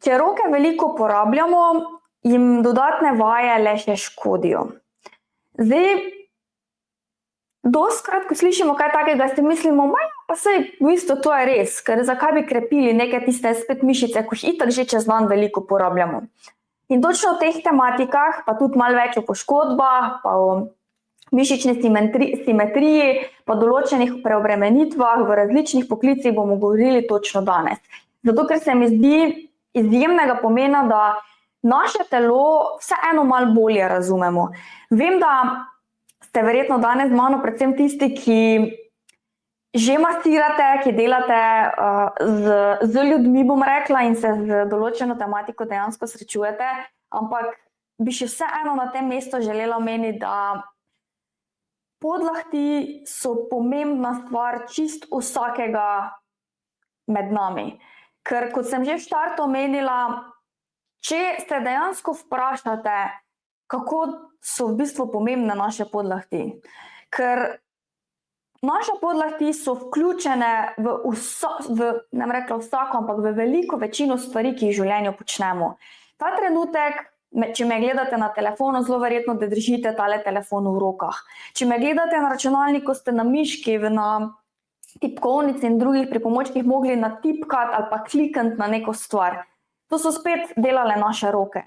če roke veliko uporabljamo, jim dodatne vaje le še škodijo. Zdaj, dostikrat, ko slišimo kaj takega, si mislimo, pa saj v bistvu to je res, ker zakaj bi krepili neke tiste spet mišice, ko jih itak že čez dan veliko uporabljamo. In točno v teh tematikah, pa tudi malo več o poškodbah, pa o mišični simetriji, pa določenih preobremenitvah v različnih poklicih bomo govorili točno danes. Zato, ker se mi zdi izjemnega pomena, da naše telo vseeno malo bolje razumemo. Vem, da ste verjetno danes z mano predvsem tisti, ki že masirate, ki delate z ljudmi, bom rekla, in se z določeno tematiko dejansko srečujete, ampak bi še vseeno na tem mestu želela omeniti, da podlahti so pomembna stvar čisto vsakega med nami. Ker, kot sem že v štartu omenila, če se dejansko vprašate, kako so v bistvu pomembne naše podlahti. Ker naše podlahti so vključene ne bom rekla vsako, ampak v veliko večino stvari, ki jih v življenju počnemo. Ta trenutek, če me gledate na telefonu, zelo verjetno, da držite tale telefon v rokah. Če me gledate na računalniku, ste na miški, na tipkovnici in drugih pripomočkih mogli natipkati ali pa klikniti na neko stvar. To so spet delale naše roke.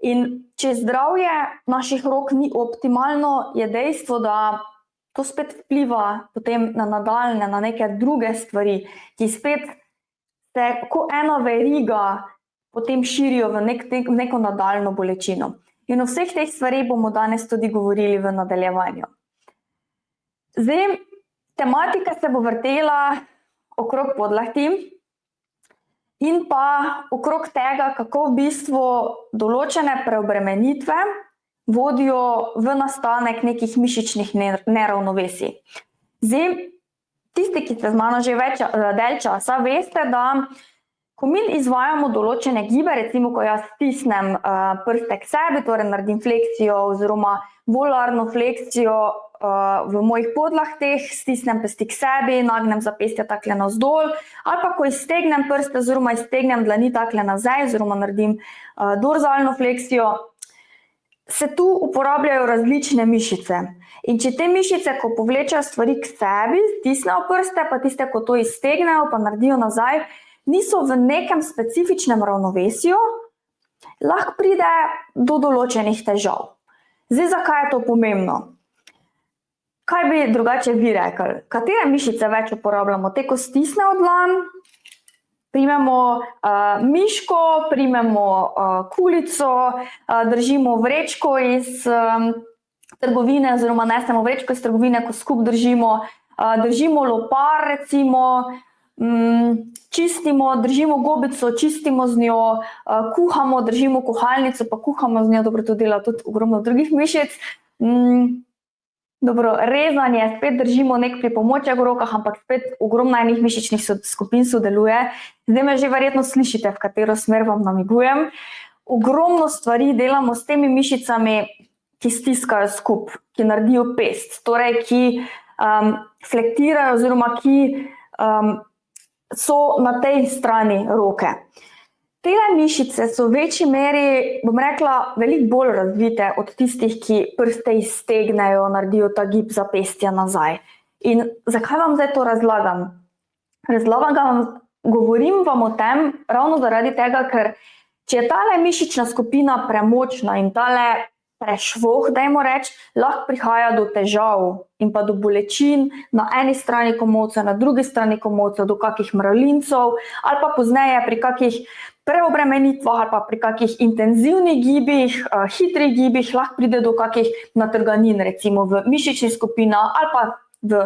In če zdravje naših rok ni optimalno, je dejstvo, da to spet vpliva potem na nadaljne, na neke druge stvari, ki spet se kot ena veriga potem širijo v neko nadaljno bolečino. In o vseh teh stvareh bomo danes tudi govorili v nadaljevanju. Zdaj, tematika se bo vrtela okrog podlahti in pa okrog tega, kako v bistvu določene preobremenitve vodijo v nastanek nekih mišičnih neravnovesij. Zdaj, tisti, ki ste z mano že dalj časa, veste, da ko mi izvajamo določene gibe, recimo, ko jaz stisnem prste k sebi, torej naredim fleksijo oziroma volarno fleksijo v mojih podlahteh, stisnem pesti k sebi, nagnem zapestja takle navzdol, ali pa ko iztegnem prste oziroma iztegnem dlani takle nazaj oziroma naredim dorzalno fleksijo, se tu uporabljajo različne mišice. In če te mišice, ko povlečajo stvari k sebi, stisnejo prste, pa tiste, ko to iztegnejo, pa naredijo nazaj, niso v nekem specifičnem ravnovesju, lahko pride do določenih težav. Zdaj, zakaj je to pomembno? Kaj bi drugače vi rekli? Katere mišice več uporabljamo? Te, ko stisnejo dlan, primemo miško, primemo kulico, držimo vrečko iz trgovine oziroma nesemo vrečko iz trgovine, ko skupaj držimo lopar recimo, čistimo, držimo gobico, čistimo z njo, kuhamo, držimo kuhalnico, pa kuhamo z njo, dobro, to dela tudi ogromno drugih mišic. Dobro, rezanje, spet držimo nek pripomoček v rokah, ampak spet ogromno enih mišičnih skupin sodeluje. Zdaj me že verjetno slišite, v katero smer vam namigujem. Ogromno stvari delamo s temi mišicami, ki stiskajo skupaj, ki naredijo pest, torej ki flektirajo oziroma ki so na tej strani roke. Tele mišice so v večji meri, bom rekla, veliko bolj razvite od tistih, ki prste iztegnejo, naredijo ta gib zapestja nazaj. In zakaj vam zdaj to razlagam? Govorim vam o tem ravno zaradi tega, ker če je tale mišična skupina premočna in tale prešvoh, dajmo reči, lahko prihaja do težav in pa do bolečin na eni strani komolca, na drugi strani komolca, do kakih mravljincev ali pa pozneje pri kakih preobremenitvah ali pa pri kakih intenzivnih gibih, hitrih gibih, lahko pride do kakih natrganin, recimo v mišičnih skupinah ali pa v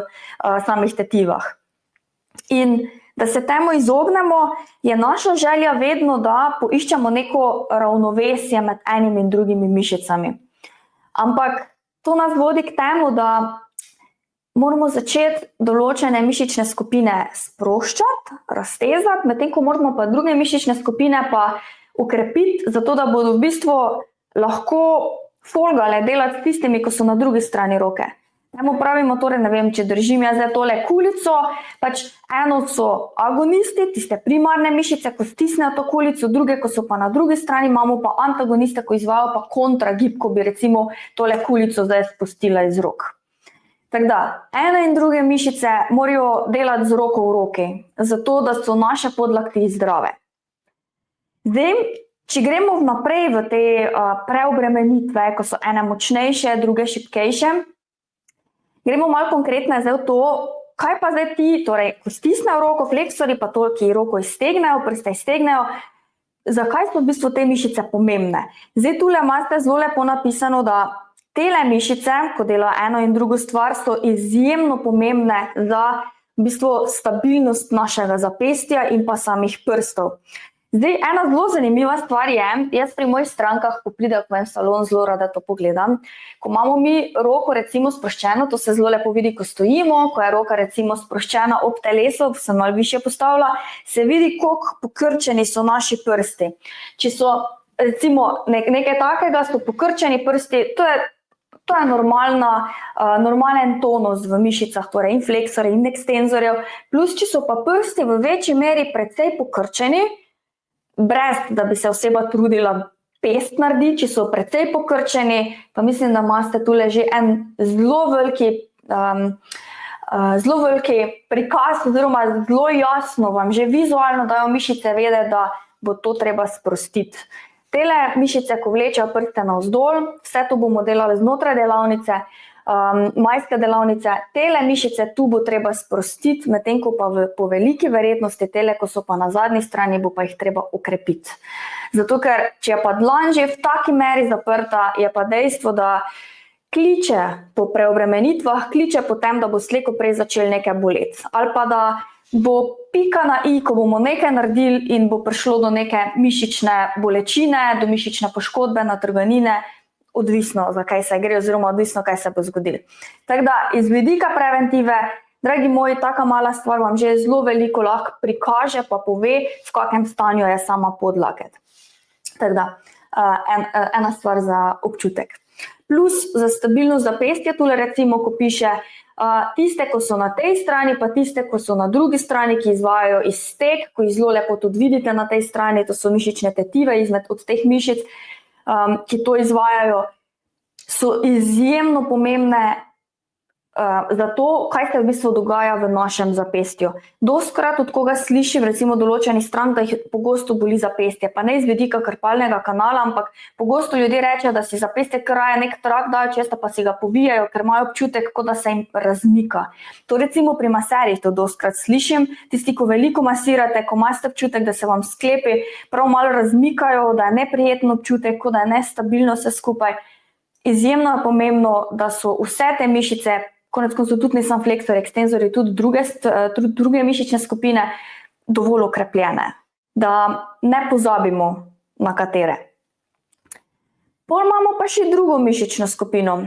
samih tetivah. In da se temu izognemo, je naša želja vedno, da poiščemo neko ravnovesje med enimi in drugimi mišicami. Ampak to nas vodi k temu, da moramo začeti določene mišične skupine sproščati, raztezati, medtem ko moramo pa druge mišične skupine pa ukrepiti, zato da bodo v bistvu lahko folgale delati s tistimi, ko so na drugi strani roke. Temu pravimo, torej ne vem, če držim jaz zdaj tole kulico, pač eno so agonisti, tiste primarne mišice, ko stisnejo to kulico, druge, ko so pa na drugi strani, imamo pa antagoniste, ko izvajajo pa kontragib, ko bi recimo tole kulico zdaj spustila iz rok. Tako da, ene in druge mišice morajo delati z roko v roki, zato da so naše podlakti zdrave. Zdaj, če gremo naprej v te preobremenitve, ko so ene močnejše, druge šibkejše, gremo malo konkretno zdaj v to, kaj pa zdaj ti, torej, ko stisnejo roko, fleksori pa to, ki roko iztegnejo, prste iztegnejo, zakaj so v bistvu te mišice pomembne? Zdaj tule imate zelo lepo napisano, da tele mišice, ko delajo eno in drugo stvar, so izjemno pomembne za v bistvu stabilnost našega zapestja in pa samih prstov. Zdaj, ena zelo zanimiva stvar je, jaz pri mojih strankah, ko pridejo k meni v salon, zelo rada to pogledam, ko imamo mi roko recimo sproščeno, to se zelo lepo vidi, ko stojimo, ko je roka recimo sproščena ob telesu, sem malo višje postavila, se vidi, koliko pokrčeni so naši prsti. Če so recimo nekaj takega, so pokrčeni prsti, to je normalen tonus v mišicah, torej in fleksorjev in ekstenzorjev, plus če so pa prsti v večji meri precej pokrčeni, brez da bi se oseba trudila pest narediti, če so precej pokrčeni, pa mislim, da imate tule že en zelo veliki prikaz, oziroma zelo jasno vam že vizualno dajo mišice vedeti, da bo to treba sprostiti. Tele mišice, ko vlečejo prste navzdol, vse to bomo delali znotraj delavnice, majske delavnice, tele mišice tu bo treba sprostiti, medtem ko pa po veliki verjetnosti tele, ko so pa na zadnji strani, bo pa jih treba okrepiti. Zato ker, če je pa dlan že v taki meri zaprta, je pa dejstvo, da kliče po preobremenitvah, kliče po tem, da bo slej ko prej začel nekaj boleti. Ali pa da bo pika na i, ko bomo nekaj naredili in bo prišlo do neke mišične bolečine, do mišične poškodbe, natrganine, odvisno, za kaj se gre, oziroma odvisno, kaj se bo zgodilo. Tako da, iz vidika preventive, dragi moji, taka mala stvar vam že zelo veliko lahko prikaže, pa pove, v kakem stanju je sama podlaket. Tako da, ena stvar za občutek. Plus za stabilnost zapestja, tule recimo, ko piše, tiste, ko so na tej strani, pa tiste, ko so na drugi strani, ki izvajajo izteg, ko jih zelo lepo tudi vidite na tej strani, to so mišične tetive izmed od teh mišic, ki to izvajajo, so izjemno pomembne za to, kaj se v bistvu dogaja v našem zapestju. Dostikrat od koga slišim, recimo določenih strank, da jih pogosto boli zapestje, pa ne iz vidika krpalnega kanala, ampak pogosto ljudje rečejo, da si zapestje kraje nek trak dajo, često pa si ga povijajo, ker imajo občutek, kot da se jim razmika. To recimo pri maserjih to dostikrat slišim, tisti, ko veliko masirate, ko imate občutek, da se vam sklepi prav malo razmikajo, da je neprijeten občutek, kot da je nestabilno vse skupaj. Izjemno je pomembno, da so vse te mišice, konec koncev tudi ne samo fleksori, ekstenzori, tudi druge mišične skupine dovolj okrepljene, da ne pozabimo na katere. Pol imamo pa še drugo mišično skupino,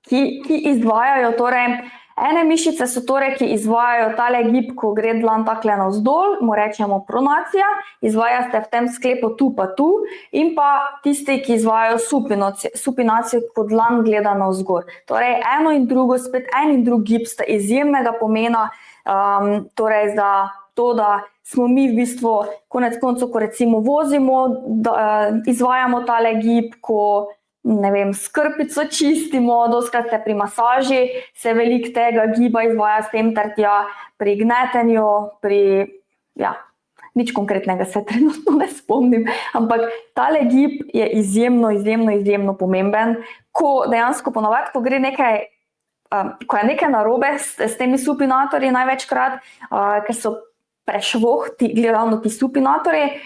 ki izvajajo, torej ene mišice so torej, ki izvajajo tale gib, ko gre dlan takle navzdol, mu rečemo pronacija, izvaja se v tem sklepu tu pa tu, in pa tisti, ki izvajajo supinacijo, ko dlan gleda navzgor. Torej eno in drugo, spet en in drug gib sta izjemnega pomena, torej za to, da smo mi v bistvu konec koncev, ko recimo vozimo, izvajamo tale gib, ko ne vem, s krpico čistimo, dostikrat se pri masaži se veliko tega giba izvaja s tem ter tja, pri gnetenju, nič konkretnega se trenutno ne spomnim, ampak tale gib je izjemno pomemben, ko dejansko ponavadi, ko gre nekaj, ko je nekaj narobe s temi supinatorji največkrat, ker so prešvohti, glavno ti supinatorji,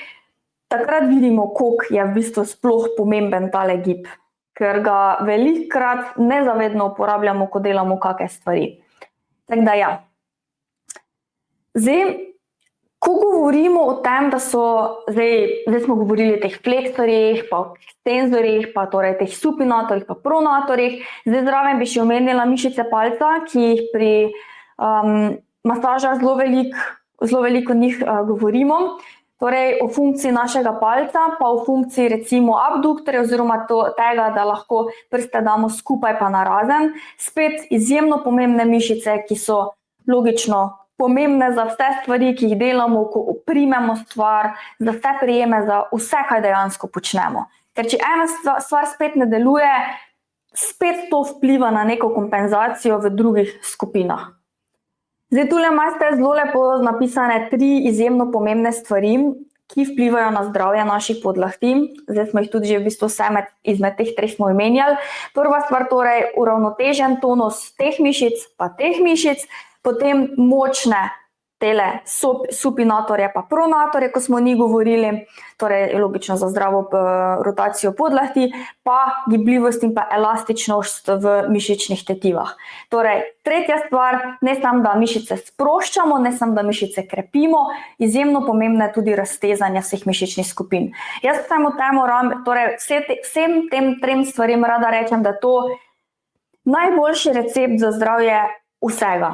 takrat vidimo, koliko je v bistvu sploh pomemben tale gib, ker ga velikokrat nezavedno uporabljamo, ko delamo kakšne stvari. Tako da ja. Zdaj, ko govorimo o tem, da so, zdaj smo govorili o teh fleksorjih, pa o ekstenzorjih, pa torej teh supinatorjih, pa pronatorjih, zdaj zraven bi še omenila mišice palca, ki jih pri masažah zelo veliko njih govorimo. torej o funkciji našega palca, pa o funkciji recimo abduktorja oziroma tega, da lahko prste damo skupaj pa narazen. Spet izjemno pomembne mišice, ki so logično pomembne za vse stvari, ki jih delamo, ko oprimemo stvar, za vse prijeme, za vse, kaj dejansko počnemo. Ker če ena stvar spet ne deluje, spet to vpliva na neko kompenzacijo v drugih skupinah. Zdaj, tule imate zelo lepo napisane 3 izjemno pomembne stvari, ki vplivajo na zdravje naših podlahti. Zdaj smo jih tudi že v bistvu vse izmed teh 3 smo omenjali. Prva stvar, torej uravnotežen tonus teh mišic pa teh mišic, potem močne tele supinatorje pa pronatorje, ko smo njih govorili, torej logično za zdravo rotacijo podlahti, pa gibljivost in pa elastičnost v mišičnih tetivah. Torej, tretja stvar, ne samo da mišice sproščamo, ne samo da mišice krepimo, izjemno pomembno je tudi raztezanje vseh mišičnih skupin. Jaz torej vsem tem 3 stvarem rada rečem, da je to najboljši recept za zdravje vsega.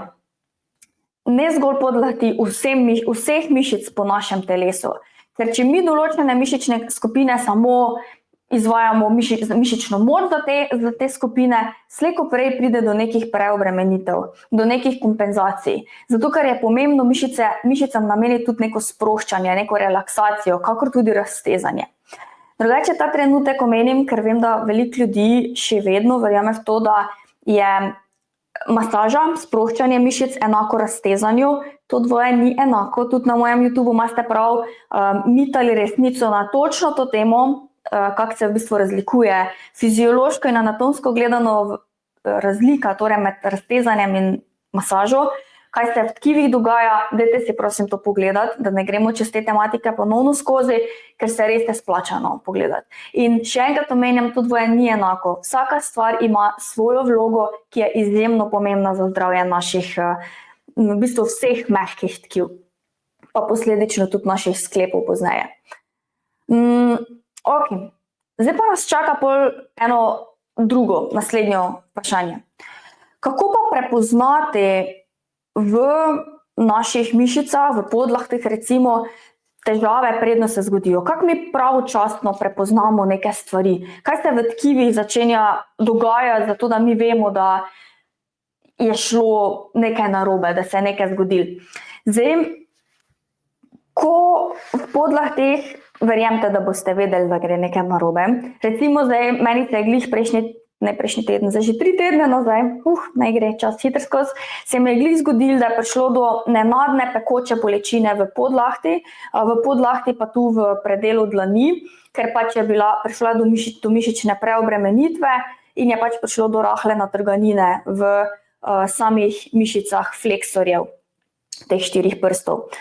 Ne zgolj podlahti, vseh mišic po našem telesu. Ker če mi določene mišične skupine samo izvajamo mišično moč za te skupine, slej ko prej pride do nekih preobremenitev, do nekih kompenzacij. Zato, ker je pomembno mišicam nameniti tudi neko sproščanje, neko relaksacijo, kakor tudi raztezanje. Drugače ta trenutek omenim, ker vem, da veliko ljudi še vedno verjame v to, da je masaža, sproščanje mišic enako raztezanju. To dvoje ni enako. Tudi na mojem YouTubeu imate prav mit ali resnico na točno to temo, kako se v bistvu razlikuje fiziološko in anatomsko gledano razlika, torej med raztezanjem in masažo. Kaj se v tkivih dogaja, dajte si prosim to pogledati, da ne gremo čez te tematike ponovno skozi, ker se res je splačano pogledati. In še enkrat omenjam, to dvoje ni enako. Vsaka stvar ima svojo vlogo, ki je izjemno pomembna za zdravje naših, v bistvu vseh mehkih tkiv, pa posledično tudi naših sklepov pozneje. Okay. Zdaj pa nas čaka eno drugo, naslednjo vprašanje. Kako pa prepoznati v naših mišicah, v podlahtih recimo, težave predno se zgodijo? Kako mi pravočasno prepoznamo neke stvari? Kaj se v tkivih začenja dogajati, zato da mi vemo, da je šlo nekaj narobe, da se je nekaj zgodilo? Zdaj, ko v podlahtih, verjemite, da boste vedeli, da gre nekaj narobe. Recimo zdaj, meni se je glih prejšnji teden, zdaj že 3 tedne nazaj, naj gre čas hitro skozi, se mi je glih zgodilo, da je prišlo do nenadne pekoče bolečine v podlahti pa tu v predelu dlani, ker pač je prišla do mišične preobremenitve in je pač prišlo do rahle natrganine v samih mišicah fleksorjev, teh 4 prstov.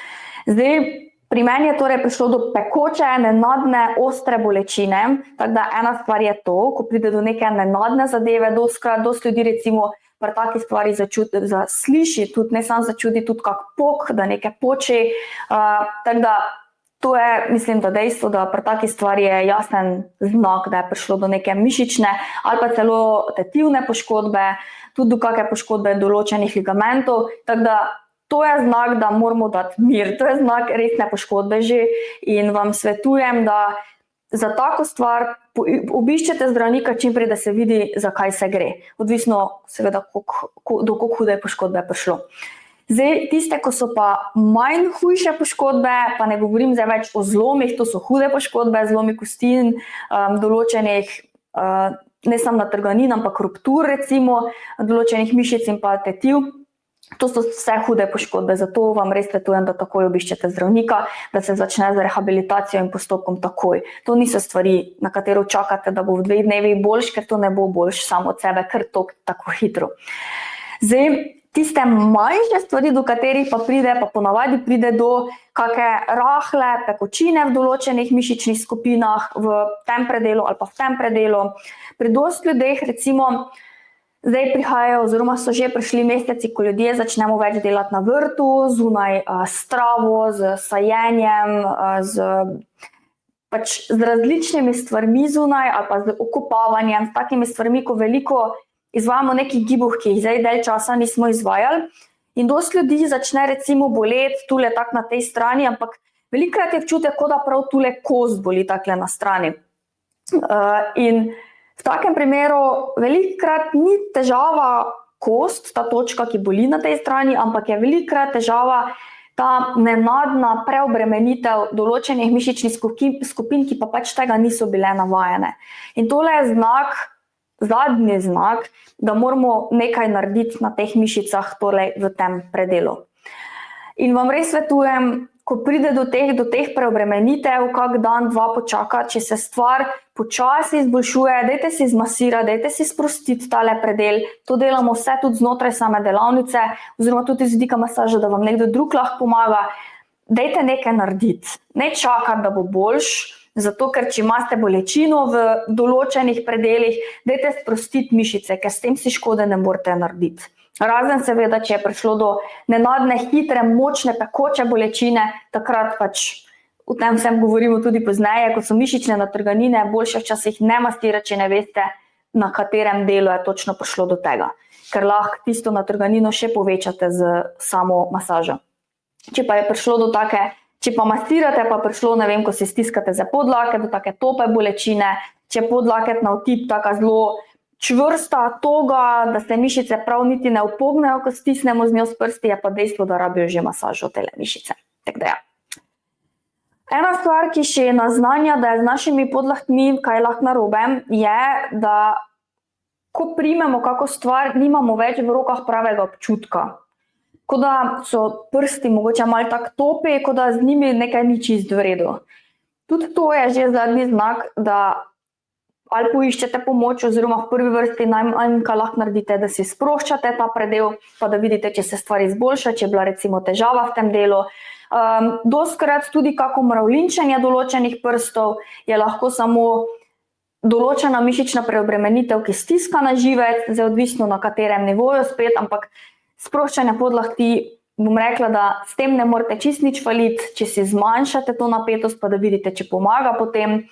Zdaj, pri meni je torej prišlo do pekoče, nenadne, ostre bolečine, tako da ena stvar je to, ko pride do neke nenadne zadeve, dosti ljudi recimo pri taki stvari sliši, tudi ne samo začuti, tudi kak pok, da nekaj poči, tako da to je, mislim, da dejstvo, da pri taki stvari je jasen znak, da je prišlo do neke mišične ali pa celo tetivne poškodbe, tudi do kakšne poškodbe določenih ligamentov, tako da to je znak, da moramo dati mir, to je znak resne poškodbe že in vam svetujem, da za tako stvar obiščete zdravnika čim prej, da se vidi, za kaj se gre. Odvisno seveda, do koliko hude poškodbe je prišlo. Zdaj, tiste, ko so pa manj hujše poškodbe, pa ne govorim zdaj več o zlomih, to so hude poškodbe, zlomi kosti in določenih, ne samo natrganin, ampak ruptur recimo, določenih mišic in pa tetiv. To so vse hude poškodbe, zato vam res svetujem, da takoj obiščete zdravnika, da se začne z rehabilitacijo in postopkom takoj. To niso stvari, na katero čakate, da bo v 2 dnevih boljš, ker to ne bo boljš samo od sebe, kar tako hitro. Zdaj, tiste manjše stvari, do katerih pa ponavadi pride do kakšne rahle pekočine v določenih mišičnih skupinah, v tem predelu ali pa v tem predelu. Pri dosti ljudeh recimo zdaj prihajajo oziroma so že prišli meseci, ko ljudje začnemo več delati na vrtu, zunaj s travo, z sajenjem, z različnimi stvarmi zunaj ali pa z okopavanjem, s takimi stvarmi, ko veliko izvajamo nekih gibov, ki jih zdaj del časa nismo izvajali. In dosti ljudi začne recimo boleti tule tak na tej strani, ampak velikokrat je občutek, kot da prav tule kost boli takle na strani. In v takem primeru velikokrat ni težava kost, ta točka, ki boli na tej strani, ampak je velikokrat težava ta nenadna preobremenitev določenih mišičnih skupin, ki pa pač tega niso bile navajene. In tole je zadnji znak, da moramo nekaj narediti na teh mišicah, torej v tem predelu. In vam res svetujem, ko pride do teh preobremenitev, kak dan, dva počaka, če se stvar počasi izboljšuje, dajte si zmasirati, dajte si sprostiti tale predel, to delamo vse tudi znotraj same delavnice, oziroma tudi z vidika masaža, da vam nekdo drug lahko pomaga, dajte nekaj narediti, ne čakati, da bo boljš, zato ker če imate bolečino v določenih predelih, dajte sprostiti mišice, ker s tem si škode ne morete narediti. Razen seveda, če je prišlo do nenadne, hitre, močne, pekoče bolečine, takrat pač o tem vsem govorimo tudi pozneje, ko so mišične natrganine, boljše včasih ne mastirati, če ne veste, na katerem delu je točno prišlo do tega, ker lahko tisto natrganino še povečate z samo masažo. Če pa je prišlo do take, če pa mastirate, pa prišlo, ne vem, ko si stiskate za podlaket, do take tope bolečine, če podlaket na vtip taka zelo čvrsta, toga, da se mišice prav niti ne upognejo, ko stisnemo z njo s prsti, je pa dejstvo, da rabijo že masažo tele mišice. Tako da ja. Ena stvar, ki še naznanja, da je z našimi podlahtmi kaj lahko narobe, je, da ko primemo kako stvar, nimamo več v rokah pravega občutka. Ko da so prsti mogoče malo tak topi, ko da z njimi nekaj ni čisto v redu. Tudi to je že zadnji znak, da ali poiščete pomoč, oziroma v prvi vrsti najmanj, kaj lahko naredite, da si sproščate ta predel, pa da vidite, če se stvar izboljša, če je bila recimo težava v tem delu. Dostikrat tudi kako mravljinčenje določenih prstov je lahko samo določena mišična preobremenitev, ki stiska na živec, zdaj odvisno na katerem nivoju spet, ampak sproščanje podlahti, bom rekla, da s tem ne morete čisto nič faliti, če si zmanjšate to napetost, pa da vidite, če pomaga potem.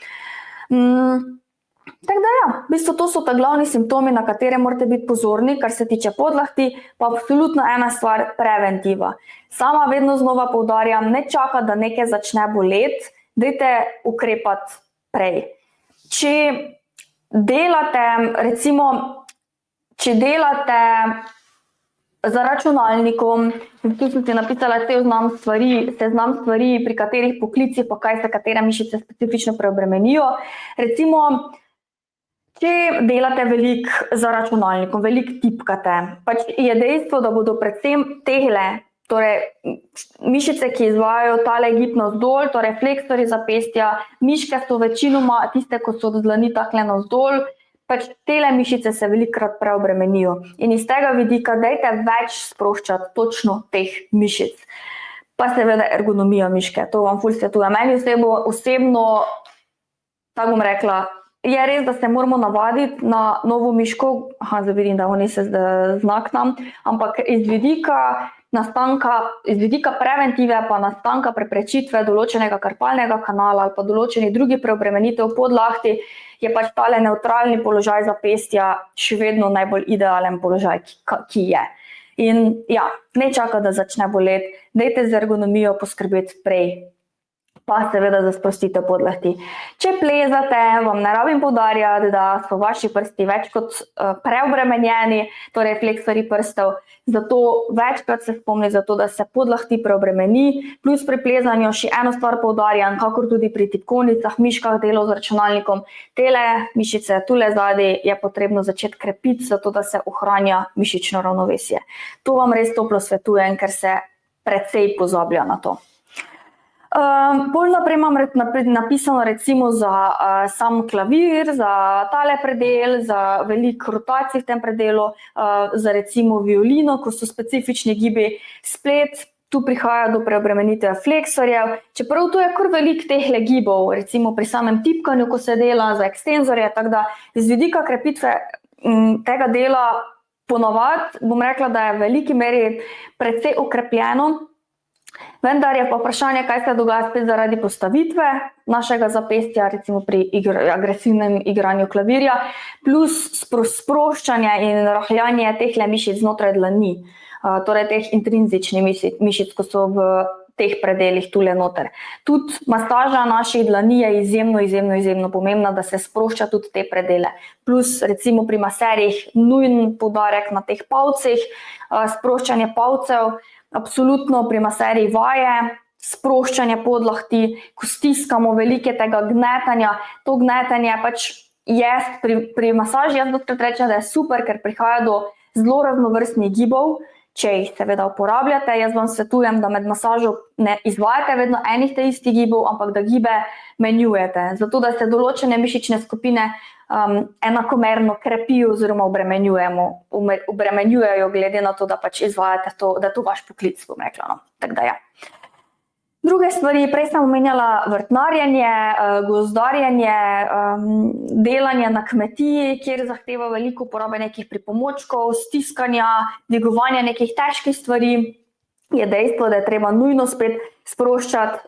Tako da ja, v bistvu to so ta glavni simptomi, na katere morate biti pozorni, kar se tiče podlahti, pa absolutno ena stvar, preventiva. Sama vedno znova poudarjam, ne čakati, da nekaj začne boleti, dajte ukrepati prej. Če delate, recimo, za računalnikom, tu sem si napisala seznam stvari, pri katerih poklicih, pa kaj se katere mišice specifično preobremenijo. Recimo, če delate veliko za računalnikom, veliko tipkate, pač je dejstvo, da bodo predvsem tehle, torej mišice, ki izvajajo tale gib navzdol, torej fleksorji zapestja, miške so večinoma tiste, ko so od dlani takle navzdol, pač tele mišice se velikokrat preobremenijo. In iz tega vidika dajte več sproščati točno teh mišic. Pa seveda ergonomija miške, to vam ful svetuje. Meni osebno, tako bom rekla, je res, da se moramo navaditi na novo miško, zdaj vidim, da oni se znak nam, ampak iz vidika preventive pa nastanka preprečitve določenega karpalnega kanala ali pa določenih drugih preobremenitev podlahti, je pač tale nevtralni položaj zapestja še vedno najbolj idealen položaj, ki je. In ja, ne čakati, da začne boleti, dajte z ergonomijo poskrbeti prej, pa seveda za sprostitev podlahti. Če plezate, vam ne rabim poudarjati, da so vaši prsti več kot preobremenjeni, torej fleksorji prstov, zato večkrat se spomni za to, da se podlahti preobremeni, plus pri plezanju še eno stvar poudarjam, kakor tudi pri tipkovnicah, miškah, delu z računalnikom, tele mišice tule zadaj je potrebno začeti krepiti, zato da se ohranja mišično ravnovesje. To vam res toplo svetujem, ker se precej pozablja na to. Bolj naprej imam napisano recimo za sam klavir, za tale predel, za veliko rotacij v tem predelu, za recimo violino, ko so specifični gibi, splet, tu prihaja do preobremenitve fleksorjev, čeprav tu je kar veliko tehle gibov, recimo pri samem tipkanju, ko se dela za ekstenzorje, tako da iz vidika krepitve tega dela ponavadi, bom rekla, da je v veliki meri precej okrepljeno. Vendar je pa vprašanje, kaj se dogaja spet zaradi postavitve našega zapestja, recimo pri agresivnem igranju klavirja, plus sproščanje in rahljanje tehle mišic znotraj dlani, torej teh intrinzičnih mišic, ko so v teh predelih tule noter. Tudi masaža naših dlani je izjemno pomembna, da se sprošča tudi te predele. Plus recimo pri maserjih nujen poudarek na teh palcih, sproščanje palcev, absolutno pri maserjih vaje, sproščanje podlahti, ko stiskamo velike tega gnetanja, to gnetenje pač je pri masaži, jaz dostakrat rečem, da je super, ker prihaja do zelo raznovrstnih gibov, če jih seveda uporabljate. Jaz vam svetujem, da med masažo ne izvajate vedno enih te istih gibov, ampak da gibe menjujete, zato da se določene mišične skupine enakomerno krepijo oziroma obremenjujejo glede na to, da pač izvajate to, da je to vaš poklic, bom rekla, no. Tako da ja. Druge stvari, prej sem omenjala vrtnarjenje, gozdarjenje, delanje na kmetiji, kjer zahteva veliko uporabe nekih pripomočkov, stiskanja, dvigovanja nekih težkih stvari, je dejstvo, da je treba nujno spet sproščati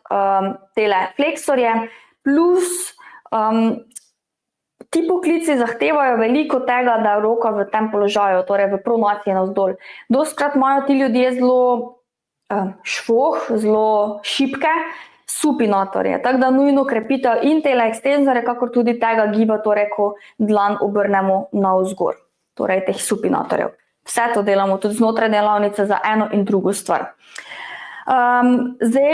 tele fleksorje, plus ti poklici zahtevajo veliko tega, da je roka v tem položaju, torej v pronaciji navzdol. Dostikrat imajo ti ljudje zelo zelo šibke supinatorje, tako da nujno krepite in tele ekstenzore, kakor tudi tega giba, torej ko dlan obrnemo navzgor, torej teh supinatorjev. Vse to delamo tudi znotraj delavnice za eno in drugo stvar. Zdaj,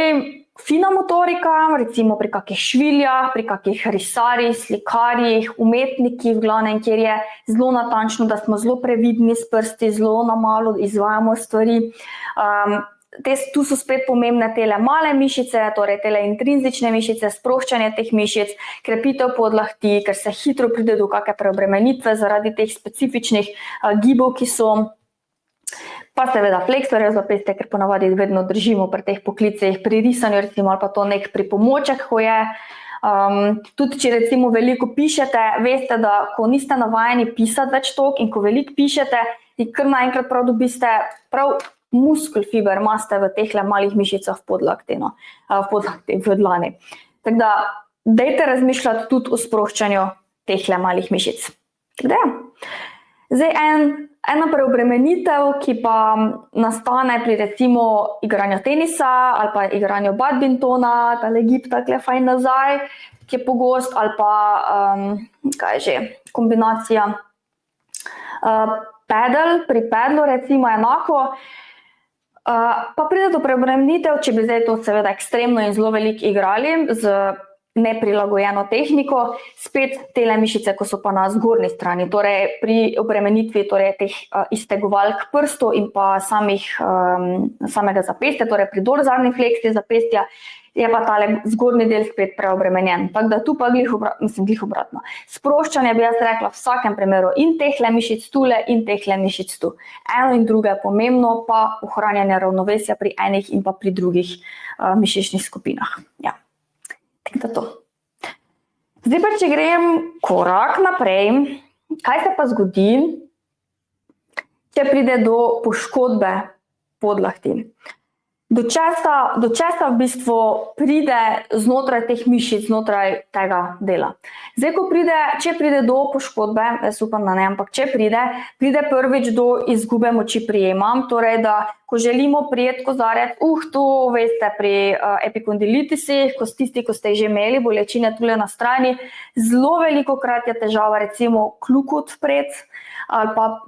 fina motorika, recimo pri kakih šviljah, pri kakih risarjih, slikarjih, umetnikih, v glavnem, kjer je zelo natančno, da smo zelo previdni s prsti, zelo na malo izvajamo stvari. Tu so spet pomembne tele male mišice, torej tele intrinzične mišice, sproščanje teh mišic, krepitev podlahti, ker se hitro pride do kakšne preobremenitve zaradi teh specifičnih gibov, ki so. Pa seveda fleksorje zapestja, ker ponavadi vedno držimo pri teh poklicih, pri risanju recimo, ali pa to nek pripomoček, ko je. Tudi če recimo veliko pišete, veste, da ko niste navajeni pisati več toliko in ko veliko pišete, kar naenkrat prav dobiste prav muskelfiber imate v teh malih mišicah v podlakti, v dlani. Tako da, dajte razmišljati tudi o sproščanju teh malih mišic. Tako da, zdaj ena preobremenitev, ki pa nastane pri recimo igranju tenisa ali pa igranju badmintona, tale gib takle fajn nazaj, ki je pogost, ali pa kombinacija pedal, pri pedlu recimo enako. Pa pride do preobremenitev, če bi zdaj to seveda ekstremno in zelo veliko igrali z neprilagojeno tehniko, spet tele mišice, ko so pa na zgornji strani, torej pri obremenitvi teh iztegovalk prstov in pa samega zapestja, torej pri dorzalni fleksiji zapestja, je pa tale zgornji del spet preobremenjen. Tako da tu pa glih obratno. Sproščanje bi jaz rekla v vsakem primeru in tehle mišic tule in tehle mišic tu. Eno in drugo je pomembno, pa ohranjanje ravnovesja pri enih in pa pri drugih mišičnih skupinah. Ja. Tako da to. Zdaj pa, če grem korak naprej, kaj se pa zgodi, če pride do poškodbe podlahti? Do česa v bistvu pride znotraj teh mišic, znotraj tega dela. Zdaj, če pride do poškodbe, jaz upam, da ne, ampak če pride prvič do izgube moči prijema, torej da ko želimo prijeti kozarec, to veste pri epikondilitisih, ko ste že imeli bolečine tule na strani, zelo velikokrat je težava recimo kljuko odpreti ali pa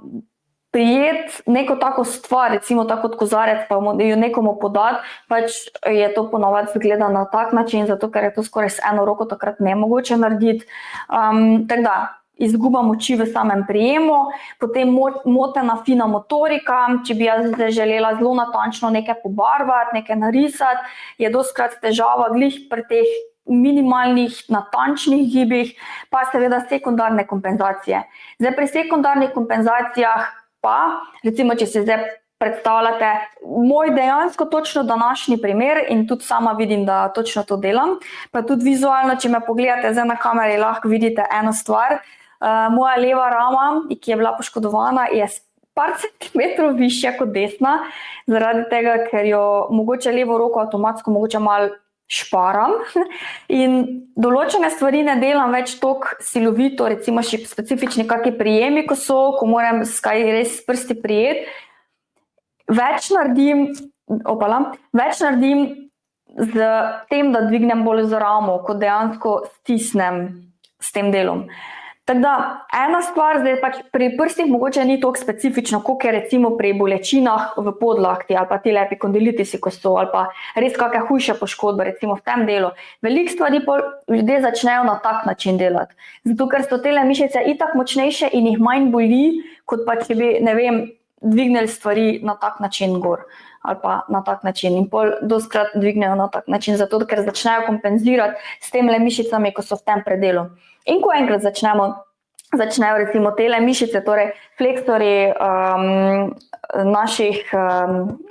prijeti neko tako stvar, recimo tako kot kozarec, pa jo nekomu podati, pač je to ponavadi zgleda na tak način, zato ker je to skoraj s eno roko takrat nemogoče narediti. Tako da, izguba moči v samem prijemu, potem motena fina motorika, če bi jaz želela zelo natančno nekaj pobarvati, nekaj narisati, je dostikrat težava glih pri teh minimalnih, natančnih gibih, pa seveda sekundarne kompenzacije. Zdaj pri sekundarnih kompenzacijah pa, recimo, če se zdaj predstavljate moj dejansko točno današnji primer in tudi sama vidim, da točno to delam, pa tudi vizualno, če me pogledate zdaj na kameri, lahko vidite eno stvar. Moja leva rama, ki je bila poškodovana, je par centimetrov višja kot desna, zaradi tega, ker jo mogoče levo roko avtomatsko mogoče malo šparam in določene stvari ne delam več toliko silovito, recimo še specifični kakšni prijemi, ko moram res s prsti prijeti. Več naredim z tem, da dvignem bolj z ramo, kot dejansko stisnem s tem delom. Tako da, ena stvar, zdaj pač pri prstih mogoče ni toliko specifično, kot je recimo pri bolečinah v podlakti ali pa tile epikondilitisi, ko so, ali pa res kakšne hujše poškodbe, recimo v tem delu. Veliko stvari ljudje začnejo na tak način delati. Zato, ker so tele mišice itak močnejše in jih manj boli, kot pa če bi, ne vem, dvignili stvari na tak način gor ali pa na tak način. In pol dostkrat dvignejo na tak način, zato ker začnejo kompenzirati s temi mišicami, ko so v tem predelu. In ko enkrat začnejo recimo tele mišice, torej fleksori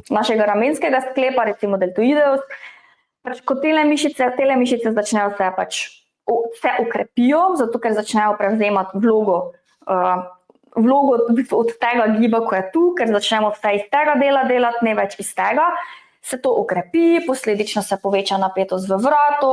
našega ramenskega sklepa, recimo deltoideus, pač ko tele mišice začnejo se okrepijo, zato ker začnejo prevzemati vlogo od tega giba, ko je tu, ker začnemo vse iz tega dela delati, ne več iz tega, se to okrepi, posledično se poveča napetost v vratu,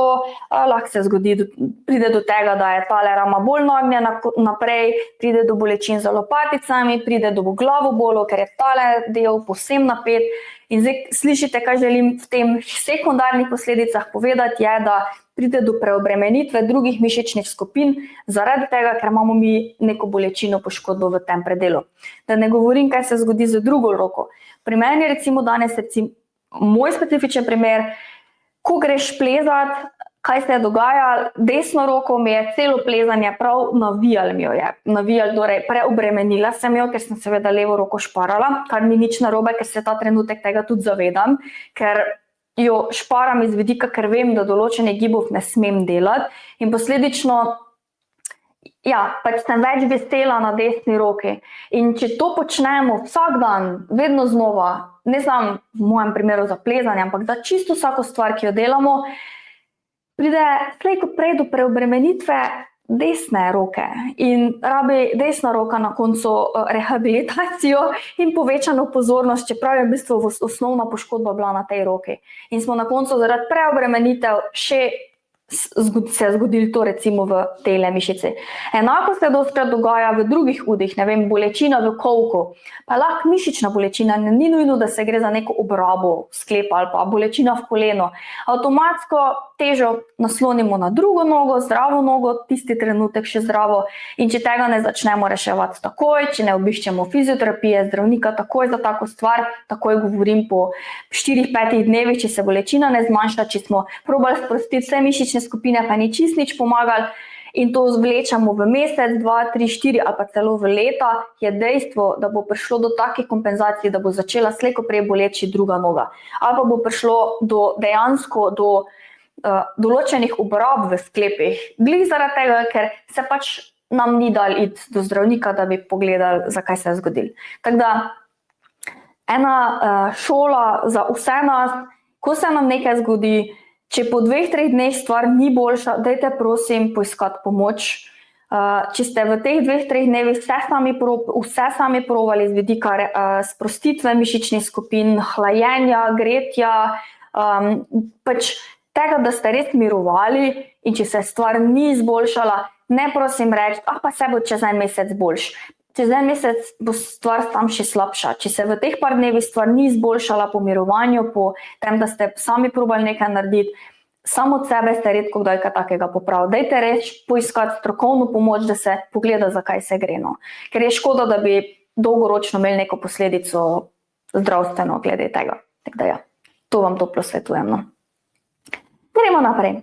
lahko se zgodi, pride do tega, da je tale rama bolj nagnjena naprej, pride do bolečin za lopaticami, pride do glavobolov, ker je tale del povsem napet. In zdaj slišite, kaj želim v tem sekundarnih posledicah povedati, je, da pride do preobremenitve drugih mišičnih skupin zaradi tega, ker imamo mi neko bolečino, poškodbo v tem predelu. Da ne govorim, kaj se zgodi z drugo roko. Pri meni recimo danes, moj specifičen primer, ko greš plezati, kaj se je dogajalo, desno roko mi je celo plezanje prav navijal, torej preobremenila sem jo, ker sem seveda levo roko šparala, kar ni nič narobe, ker se ta trenutek tega tudi zavedam, ker jo šparam iz vidika, ker vem, da določene gibov ne smem delati in posledično pač sem več vesela na desni roki. In če to počnemo vsak dan, vedno znova, ne samo v mojem primeru za plezanje, ampak za čisto vsako stvar, ki jo delamo, pride slej kot prej do preobremenitve desne roke in rabi desna roka na koncu rehabilitacijo in povečano pozornost, čeprav je v bistvu osnovna poškodba bila na tej roki. In smo na koncu zaradi preobremenitev še se je zgodilo to recimo v tele mišici. Enako se dostkrat dogaja v drugih udih, ne vem, bolečina v kolku, pa lahko mišična bolečina, ni nujno, da se gre za neko obrabo sklepa ali pa bolečina v koleno. Avtomatsko težo naslonimo na drugo nogo, zdravo nogo, tisti trenutek še zdravo in če tega ne začnemo reševati takoj, če ne obiščemo fizioterapije, zdravnika takoj za tako stvar, takoj govorim po 4-5 dnevih, če se bolečina ne zmanjša, če smo probali sprostiti vse mišične skupine, pa ni čist nič pomagali in to zvlečamo v mesec, 2, 3, 4 ali pa celo v leta, je dejstvo, da bo prišlo do takih kompenzacij, da bo začela slej ko prej boleči druga noga. Ali pa bo prišlo dejansko do določenih obrab v sklepih. Glih zaradi tega, ker se pač nam ni dal iti do zdravnika, da bi pogledali, zakaj se je zgodilo. Tako da, ena šola za vse nas, ko se nam nekaj zgodi, če po 2-3 dneh stvar ni boljša, dajte prosim poiskati pomoč. Če ste v teh 2-3 dnevih vse sami provali z vidika sprostitve mišičnih skupin, hlajenja, gretja, pač tega, da ste res mirovali in če se stvar ni izboljšala, ne prosim reči, pa se bo čez en mesec boljš. Čez en mesec bo stvar tam še slabša. Če se v teh par dnevih stvar ni izboljšala po mirovanju, po tem, da ste sami probali nekaj narediti, samo od sebe ste redko kdaj kaj takega popravili. Dajte reči, poiskati strokovno pomoč, da se pogleda, zakaj se gre. Ker je škoda, da bi dolgoročno imeli neko posledico zdravstveno glede tega. Tako da to vam toplo svetujem. Gremo naprej.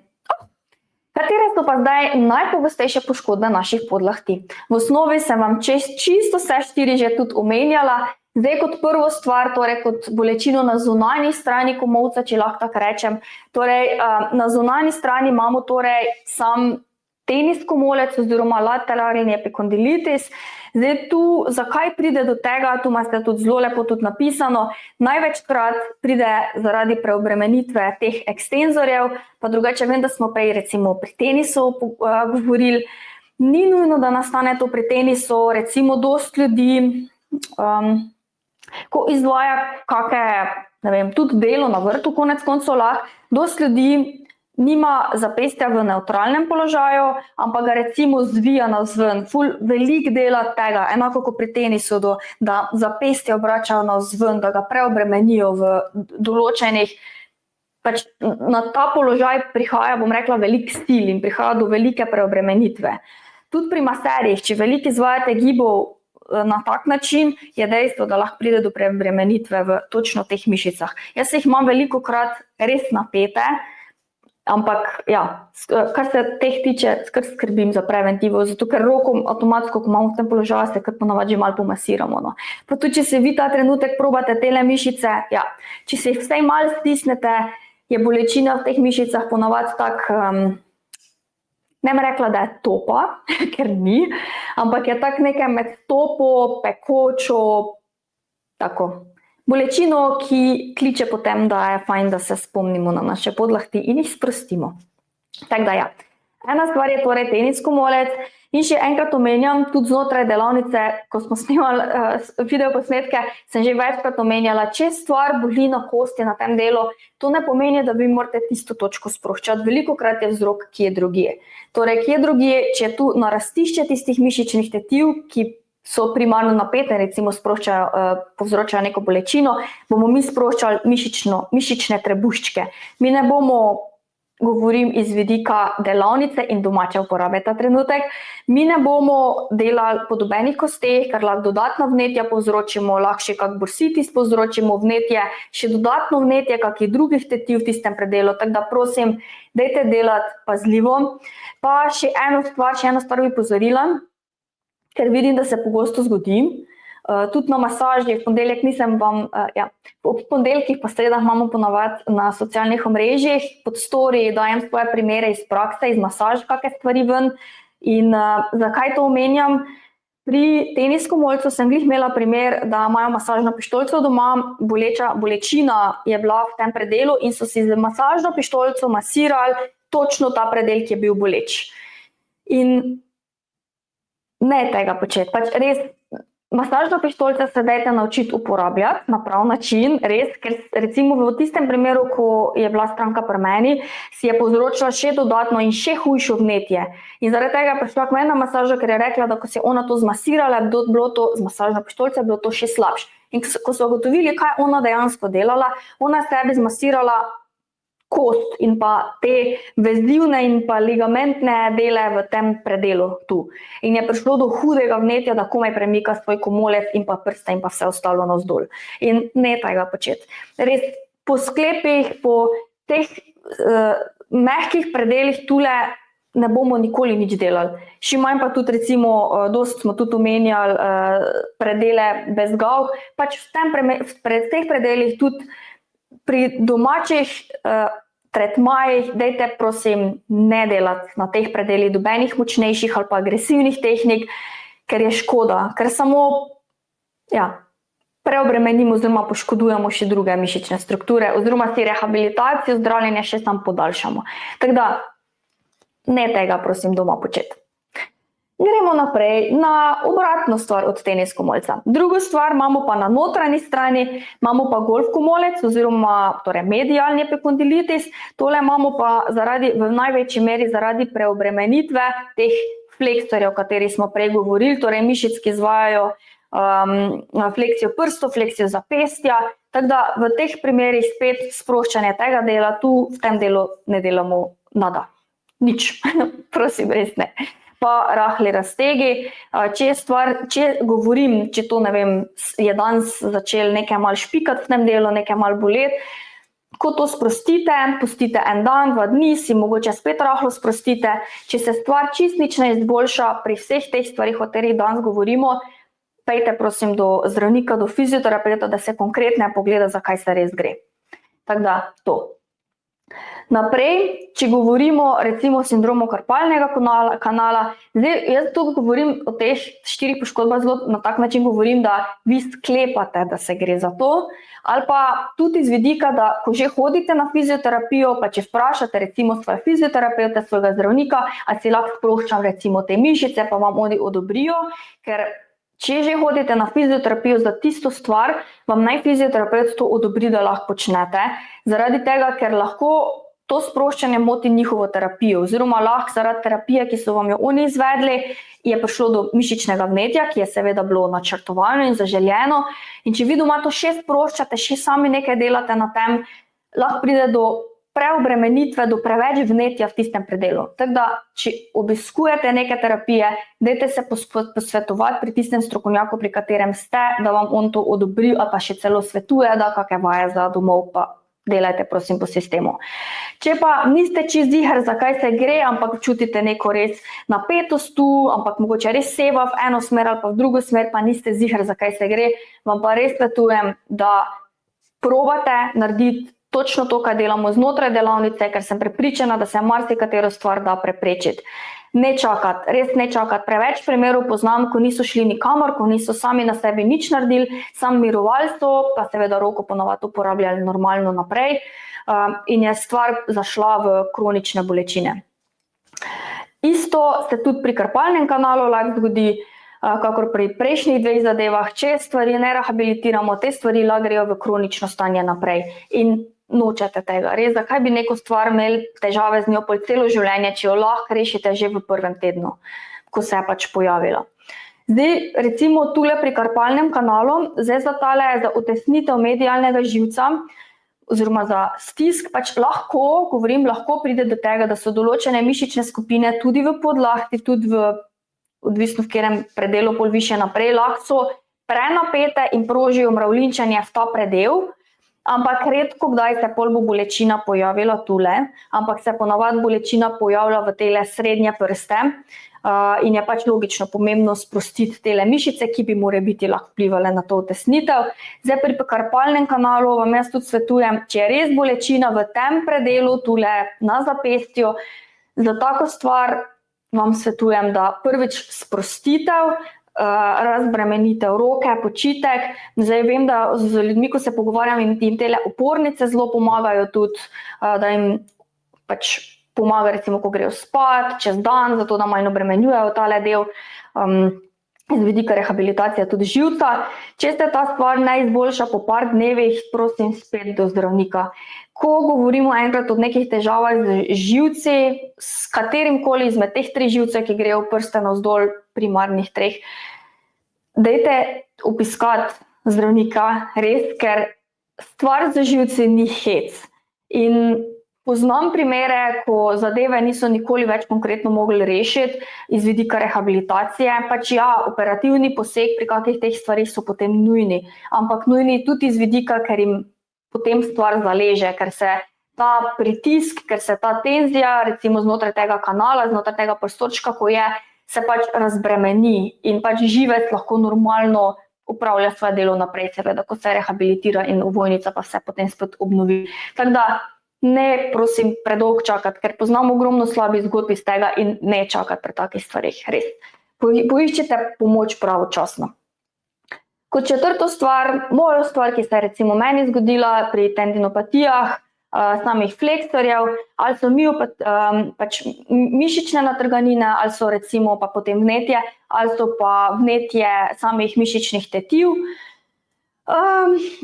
Katere so pa zdaj najpogostejše poškodbe naših podlahti? V osnovi sem vam čisto vse 4 že tudi omenjala. Zdaj kot prvo stvar, torej kot bolečino na zunanji strani komolca, če lahko tako rečem. Torej, na zunanji strani imamo torej sam tenis komolec oziroma lateralni epikondilitis. Zdaj tu, zakaj pride do tega, tu imate tudi zelo lepo tudi napisano, največkrat pride zaradi preobremenitve teh ekstenzorjev, pa drugače vem, da smo prej recimo pri tenisu govorili, ni nujno, da nastane to pri tenisu, recimo dosti ljudi, ko izvaja tudi delo na vrtu, konec koncev lahko, dosti ljudi nima zapestja v nevtralnem položaju, ampak ga recimo zvija navzven, veliko dela tega, enako kot pri tenisu, da zapestje obračajo navzven, da ga preobremenijo v določenih pač na ta položaj prihaja, bom rekla, velik stil in prihaja do velike preobremenitve. Tudi pri maserjih, če veliko izvajate gibov na tak način, je dejstvo, da lahko pride do preobremenitve v točno teh mišicah. Jaz jih imam velikokrat res napete, ampak ja, kar se teh tiče, skrbim za preventivo, zato ker roko avtomatsko, ko imamo v tem položaju, se kar ponavadi že malo pomasiramo. No. Pa tudi, če se vi ta trenutek probate tele mišice, ja, če se jih vsaj malo stisnete, je bolečina v teh mišicah ponavadi tak, ne bi rekla, da je topa, ker ni, ampak je tak nekaj med topo, pekočo, tako. Bolečino, ki kliče potem, da je fajn, da se spomnimo na naše podlahti in jih sprostimo. Tako da ja, ena stvar je torej tenis komolec in še enkrat omenjam, tudi znotraj delavnice, ko smo snimali videoposnetke, sem že večkrat omenjala, če stvar boli na kosti na tem delu, to ne pomeni, da vi morate tisto točko sproščati. Velikokrat je vzrok, ki je drugje. Torej, ki je drugje, če je tu narastišče tistih mišičnih tetiv, ki so primarno napete, recimo povzročajo neko bolečino, bomo mi sproščali mišične trebuščke. Mi ne bomo, govorim iz vidika delavnice in domače uporabe ta trenutek, mi ne bomo delali podobenih kosteh, ker lahko dodatna vnetja povzročimo, lahko še kak bursitis povzročimo vnetje, še dodatno vnetje kakih drugih tetiv v tistem predelu, tako da prosim, dajte delati pazljivo. Pa še eno stvar bi pozorila, ker vidim, da se pogosto zgodi, tudi na masaži, v ponedeljek ob ponedeljkih pa seveda imamo ponavadi na socialnih omrežjih, pod story dajem svoje primere iz prakse, iz masaž, kakšne stvari ven. In zakaj to omenjam? Pri tenis komolcu sem glih imela primer, da imajo masažno pištolico doma, bolečina je bila v tem predelu in so si z masažno pištolico masirali točno ta predel, ki je bil boleč. In ne tega početi, pač res, masažno pištolico se dajte naučiti uporabljati na prav način, res, ker recimo v tistem primeru, ko je bila stranka pri meni, si je povzročila še dodatno in še hujšo vnetje. In zaradi tega je prišla k meni na masažo, ker je rekla, da ko se je ona to zmasirala, bilo to z masažno pištolico, bilo to še slabše. In ko so ugotovili, kaj ona dejansko delala, ona sebi zmasirala kost in pa te vezivne in pa ligamentne dele v tem predelu tu. In je prišlo do hudega vnetja, da komaj premika svoj komolec in pa prste in pa vse ostalo navzdol. In ne tega početi. Res, po sklepih, po teh mehkih predelih tule ne bomo nikoli nič delali. Še manj pa tudi recimo, dosti smo tudi omenjali predele bez gav, pač v teh predelih tudi pri domačih tretmajih, dajte prosim ne delati na teh predelih dobenih močnejših ali pa agresivnih tehnik, ker je škoda, ker samo preobremenimo oziroma poškodujemo še druge mišične strukture oziroma si rehabilitacijo, zdravljenje še samo podaljšamo. Tako da ne tega prosim doma početi. Gremo naprej na obratno stvar od tenis komolca. Drugo stvar imamo pa na notranji strani, imamo pa golf komolec oziroma torej medialni epikondilitis. Tole imamo pa v največji meri zaradi preobremenitve teh fleksorjev, o katerih smo prej govorili, torej mišic, ki izvajajo fleksijo prstov, fleksijo zapestja. Tako da v teh primerih spet sproščanje tega dela, tu v tem delu ne delamo nada. Nič, prosim, res ne. Pa rahli raztegi. Če govorim, če to, ne vem, je danes začel nekaj malo špikati v tem delu, nekaj malo boleti, ko to sprostite, pustite en dan, 2 dni, si mogoče spet rahlo sprostite. Če se stvar čist nič ne izboljša pri vseh teh stvarih, o katerih danes govorimo, pejte prosim do zdravnika, do fizioterapeuta, da se konkretno pogleda, zakaj se res gre. Tako da to. Naprej, če govorimo recimo o sindromu karpalnega kanala, zdaj jaz tu govorim o teh 4 poškodbah, zelo na tak način govorim, da vi sklepate, da se gre za to, ali pa tudi iz vidika, da ko že hodite na fizioterapijo, pa če vprašate recimo svoje fizioterapeuta, svojega zdravnika, ali si lahko sproščam recimo te mišice, pa vam oni odobrijo, ker če že hodite na fizioterapijo za tisto stvar, vam naj fizioterapeut to odobri, da lahko počnete, zaradi tega, ker lahko to sproščanje moti njihovo terapijo, oziroma lahko zaradi terapije, ki so vam jo oni izvedli, je prišlo do mišičnega vnetja, ki je seveda bilo načrtovano in zaželjeno. In če vi doma to še sproščate, še sami nekaj delate na tem, lahko pride do preobremenitve do preveč vnetja v tistem predelu. Tako da, če obiskujete neke terapije, dajte se posvetovati pri tistem strokovnjaku, pri katerem ste, da vam on to odobri ali pa še celo svetuje, da kakšne vaje za domov pa delajte prosim po sistemu. Če pa niste čisto ziher, zakaj se gre, ampak čutite neko res napetost tu, ampak mogoče res seva v eno smer ali pa v drugo smer, pa niste ziher, zakaj se gre, vam pa res svetujem, da probate narediti točno to, kaj delamo znotraj delavnice, ker sem prepričana, da se marsikatero stvar da preprečiti. Ne čakati, res ne čakati. Preveč primerov poznam, ko niso šli nikamor, ko niso sami na sebi nič naredili, sam mirovalstvo, pa seveda roko ponovadi uporabljali normalno naprej in je stvar zašla v kronične bolečine. Isto se tudi pri krpalnem kanalu lahko zgodi, kakor pri prejšnjih dveh zadevah, če stvari ne rehabilitiramo, te stvari lahko grejo v kronično stanje naprej in nočete tega. Res, zakaj bi neko stvar imeli težave z njo po celo življenje, če jo lahko rešite že v prvem tednu, ko se je pač pojavila. Zdaj, recimo tule pri karpalnem kanalu, zdaj za utesnitev medialnega živca oziroma za stisk, pač lahko pride do tega, da so določene mišične skupine tudi v podlahti, tudi odvisno v katerem predelu bolj više naprej, lahko so prenapete in prožijo mravljinčenje v ta predel, ampak redko kdaj se pol bo bolečina pojavila tule, ampak se ponavadi bolečina pojavlja v tele srednje prste in je pač logično pomembno sprostiti tele mišice, ki bi morebiti lahko vplivale na to utesnitev. Zdaj pri karpalnem kanalu vam jaz tudi svetujem, če je res bolečina v tem predelu tule na zapestju, za tako stvar vam svetujem, da prvič sprostitev, razbremenitev roke, počitek. Zdaj vem, da z ljudmi, ko se pogovarjam, jim tele opornice zelo pomagajo tudi, da jim pač pomaga recimo, ko grejo spat, čez dan, zato da manj obremenjujejo tale del z vidika rehabilitacije tudi živca. Če se ta stvar ne izboljša po par dnevih, prosim spet do zdravnika. Ko govorimo enkrat o nekih težavah z živci, s katerimkoli izmed teh 3 živcev, ki grejo v prste navzdol, primarnih 3, dajte obiskati zdravnika, res, ker stvar z živci ni hec. In poznam primere, ko zadeve niso nikoli več konkretno mogli rešiti iz vidika rehabilitacije, pač ja, operativni poseg pri kakih teh stvarih so potem nujni, ampak nujni tudi iz vidika, ker jim potem stvar zaleže, ker se ta pritisk, ker se ta tenzija, recimo znotraj tega kanala, znotraj tega prostorčka, ko je, se pač razbremeni in pač živec lahko normalno upravlja svoje delo naprej, seveda, ko se rehabilitira in ovojnica pa se potem spet obnovi. Tako da ne, prosim, predolgo čakati, ker poznam ogromno slabih zgodb iz tega in ne čakati pri takih stvarih, res. Poiščite pomoč pravočasno. Kot četrto stvar, mojo stvar, ki se je recimo meni zgodila pri tendinopatijah, samih fleksorjev, ali so pač mišične natrganine, ali so recimo pa potem vnetje, ali so pa vnetje samih mišičnih tetiv.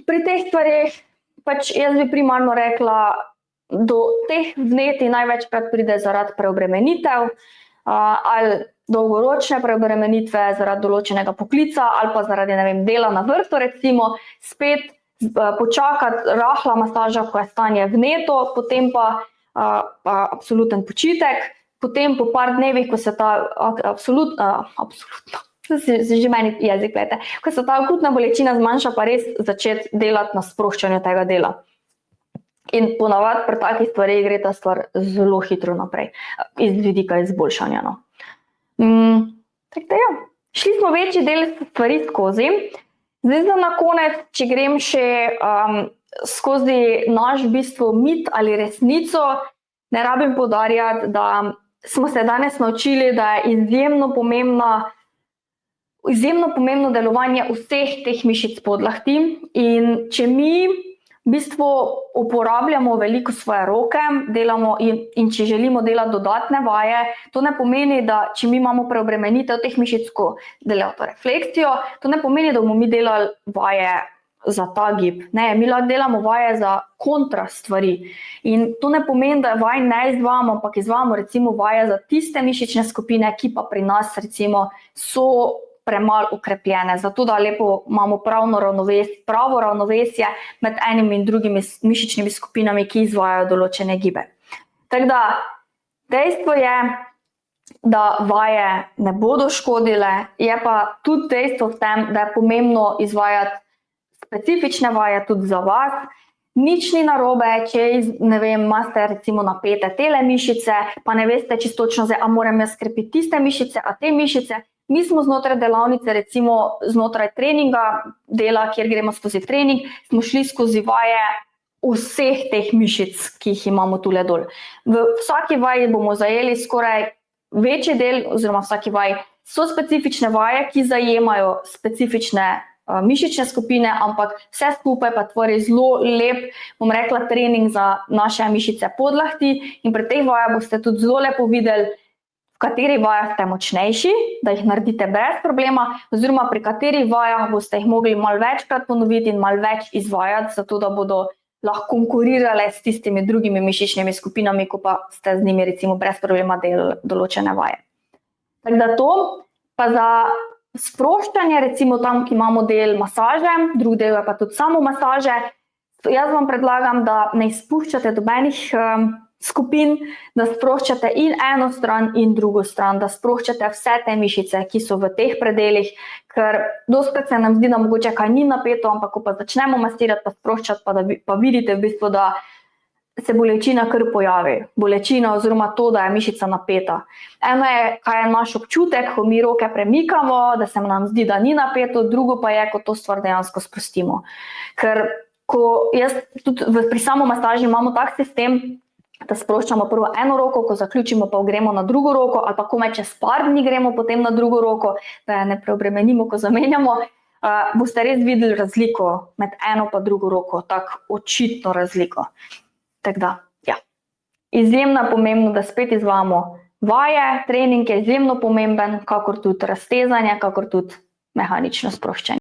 Pri teh stvarih pač jaz bi primarno rekla, do teh vnetij največkrat pride zaradi preobremenitev ali dolgoročne preobremenitve zaradi določenega poklica ali pa zaradi, ne vem, dela na vrtu recimo, spet počakati rahla masaža, ko je stanje vneto, potem pa absoluten počitek, potem po par dnevih, ko se ta že meni jezik plete, ko se ta akutna bolečina zmanjša, pa res začeti delati na sproščanju tega dela. In ponavadi pri takih stvarih gre ta stvar zelo hitro naprej, iz vidika izboljšanja. Tako da ja, šli smo večji del stvari skozi. Zdaj na konec, če grem še skozi naš v bistvu mit ali resnico, ne rabim poudarjati, da smo se danes naučili, da je izjemno pomembno delovanje vseh teh mišic podlahti in če mi v bistvu uporabljamo veliko svoje roke, delamo in če želimo delati dodatne vaje, to ne pomeni, da če mi imamo preobremenitev teh mišic, ko delajo to refleksijo, to ne pomeni, da bomo mi delali vaje za ta gib. Ne, mi lahko delamo vaje za kontra stvari. In to ne pomeni, da vaj ne izvajamo, ampak izvajamo recimo vaje za tiste mišične skupine, ki pa pri nas recimo so premalo ukrepljene, zato da lepo imamo pravo ravnovesje med enimi in drugimi mišičnimi skupinami, ki izvajajo določene gibe. Tako da, dejstvo je, da vaje ne bodo škodile, je pa tudi dejstvo v tem, da je pomembno izvajati specifične vaje tudi za vas. Nič ni narobe, če imate recimo napete tele mišice, pa ne veste čisto točno, a moram jaz krepiti tiste mišice, a te mišice. Mi smo znotraj delavnice, recimo znotraj treninga, dela, kjer gremo skozi trening, smo šli skozi vaje vseh teh mišic, ki jih imamo tule dol. V vsaki vaji bomo zajeli skoraj večji del, oziroma vsaki vaji so specifične vaje, ki zajemajo specifične mišične skupine, ampak vse skupaj pa tvori zelo lep, bom rekla, trening za naše mišice podlahti in pri teh vajah boste tudi zelo lepo videli, v kateri vajah ste močnejši, da jih naredite brez problema, oziroma pri katerih vajah boste jih mogli malo večkrat ponoviti in malo več izvajati, zato da bodo lahko konkurirale s tistimi drugimi mišičnimi skupinami, ko pa ste z njimi recimo brez problema delali določene vaje. Tako da to, pa za sproščanje, recimo tam, ki imamo del masaže, drug del je pa tudi samo masaže, jaz vam predlagam, da ne izpuščate nobenih skupin, da sproščate in eno stran in drugo stran, da sproščate vse te mišice, ki so v teh predelih, ker dostikrat se nam zdi, da mogoče kaj ni napeto, ampak ko pa začnemo masirati pa sproščati, pa vidite v bistvu, da se bolečina kar pojavi. Bolečina oziroma to, da je mišica napeta. Eno je, kaj je naš občutek, ko mi roke premikamo, da se nam zdi, da ni napeto, drugo pa je, ko to stvar dejansko sprostimo. Ker ko jaz tudi pri samomasaži imamo tak sistem, da sproščamo prvo eno roko, ko zaključimo, pa gremo na drugo roko, ali pa komaj čez par dni gremo potem na drugo roko, da ne preobremenimo, ko zamenjamo, boste res videli razliko med eno pa drugo roko, tako očitno razliko. Tako da, ja. Izjemno pomembno, da spet izvajamo vaje, trening je izjemno pomemben, kakor tudi raztezanje, kakor tudi mehanično sproščanje.